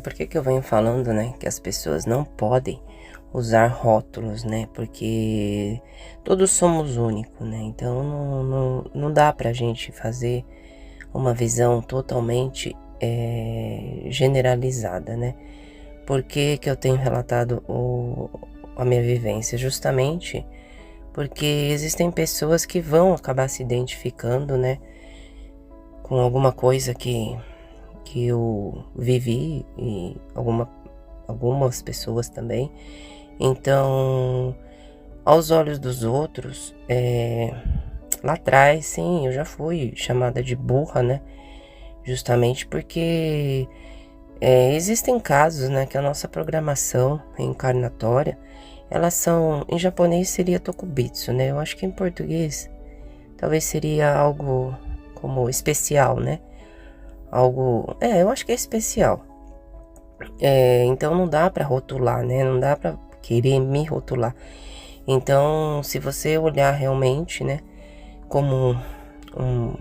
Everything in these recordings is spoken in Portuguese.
Por que que eu venho falando, né, que as pessoas não podem usar rótulos, né? Porque todos somos únicos, né? Então não dá pra gente fazer uma visão totalmente generalizada, né? Por que que eu tenho relatado a minha vivência? Justamente porque existem pessoas que vão acabar se identificando, né, com alguma coisa que eu vivi e algumas pessoas também. Então, aos olhos dos outros, lá atrás, sim, eu já fui chamada de burra, né? Justamente porque existem casos, né, que a nossa programação reencarnatória, elas são, em japonês seria tokubitsu, né? Eu acho que em português talvez seria algo como especial, né? Algo, eu acho que é especial. Então não dá pra rotular, né? Não dá pra querer me rotular. Então, se você olhar realmente, né, como um,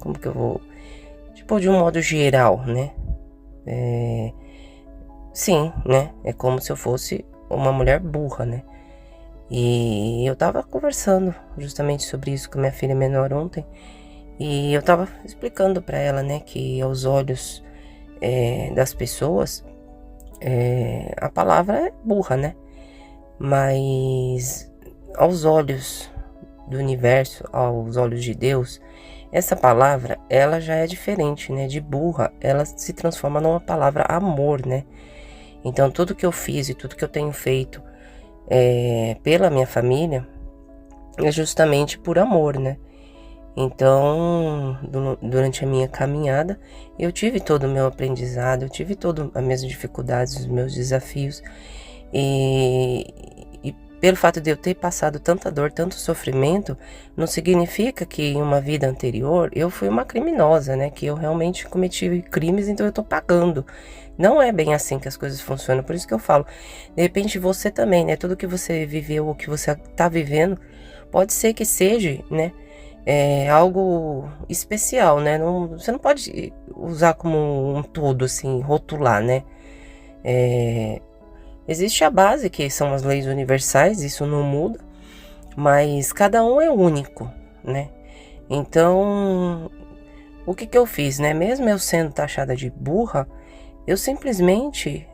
como que eu vou, tipo, de um modo geral, né? Sim, né? É como se eu fosse uma mulher burra, né? E eu tava conversando justamente sobre isso com minha filha menor ontem. E eu tava explicando pra ela, né, que aos olhos das pessoas, a palavra é burra, né? Mas aos olhos do universo, aos olhos de Deus, essa palavra, ela já é diferente, né? De burra, ela se transforma numa palavra amor, né? Então, tudo que eu fiz e tudo que eu tenho feito pela minha família é justamente por amor, né? Então, durante a minha caminhada, eu tive todo o meu aprendizado, eu tive todas as minhas dificuldades, os meus desafios. E pelo fato de eu ter passado tanta dor, tanto sofrimento, não significa que em uma vida anterior eu fui uma criminosa, né? Que eu realmente cometi crimes, então eu tô pagando. Não é bem assim que as coisas funcionam, por isso que eu falo. De repente você também, né? Tudo que você viveu ou que você tá vivendo, pode ser que seja, né? Algo especial, né? Você não pode usar como um todo, assim, rotular, né? Existe a base, que são as leis universais, isso não muda, mas cada um é único, né? Então, o que que eu fiz, né? Mesmo eu sendo taxada de burra, eu simplesmente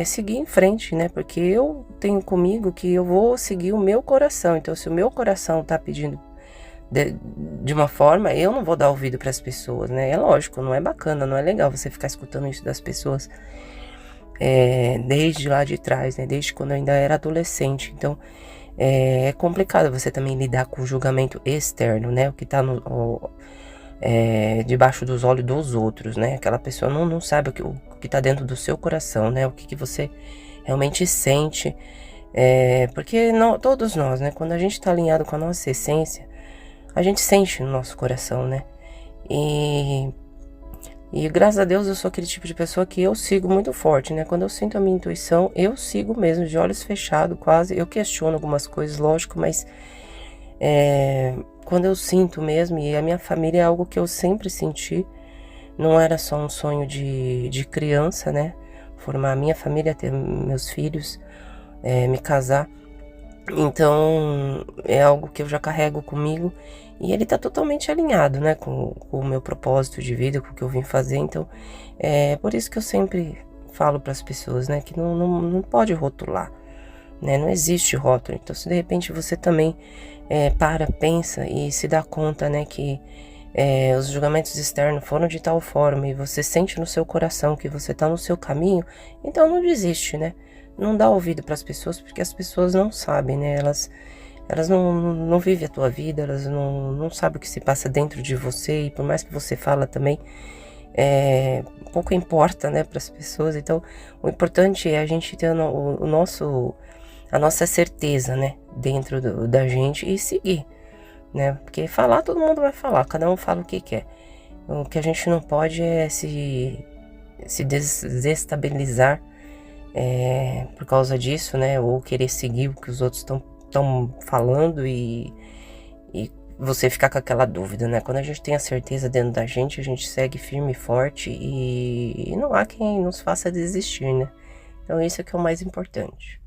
segui em frente, né? Porque eu tenho comigo que eu vou seguir o meu coração. Então, se o meu coração tá pedindo de uma forma, eu não vou dar ouvido para as pessoas, né? É lógico, não é bacana, não é legal você ficar escutando isso das pessoas desde lá de trás, né? Desde quando eu ainda era adolescente. Então, é complicado você também lidar com o julgamento externo, né? O que tá debaixo dos olhos dos outros, né? Aquela pessoa não sabe o que tá dentro do seu coração, né? O que você realmente sente. Porque todos nós, né? Quando a gente tá alinhado com a nossa essência, a gente sente no nosso coração, né? E graças a Deus eu sou aquele tipo de pessoa que eu sigo muito forte, né? Quando eu sinto a minha intuição, eu sigo mesmo, de olhos fechados quase. Eu questiono algumas coisas, lógico, mas quando eu sinto mesmo, e a minha família é algo que eu sempre senti, não era só um sonho de criança, né? Formar a minha família, ter meus filhos, me casar. Então, é algo que eu já carrego comigo e ele tá totalmente alinhado, né, com o meu propósito de vida, com o que eu vim fazer. Então, é por isso que eu sempre falo para as pessoas, né, que não pode rotular, né, não existe rótulo. Então, se de repente você também pensa e se dá conta, né, que os julgamentos externos foram de tal forma e você sente no seu coração que você tá no seu caminho, então não desiste, né? Não dá ouvido para as pessoas, porque as pessoas não sabem, né? Elas não vivem a tua vida, elas não sabem o que se passa dentro de você, e por mais que você fala também, pouco importa, né, para as pessoas. Então, o importante é a gente ter a nossa certeza, né, dentro da gente e seguir, né? Porque falar, todo mundo vai falar, cada um fala o que quer. O que a gente não pode é se desestabilizar por causa disso, né? Ou querer seguir o que os outros estão falando e você ficar com aquela dúvida, né? Quando a gente tem a certeza dentro da gente, a gente segue firme e forte e não há quem nos faça desistir, né? Então isso é que é o mais importante.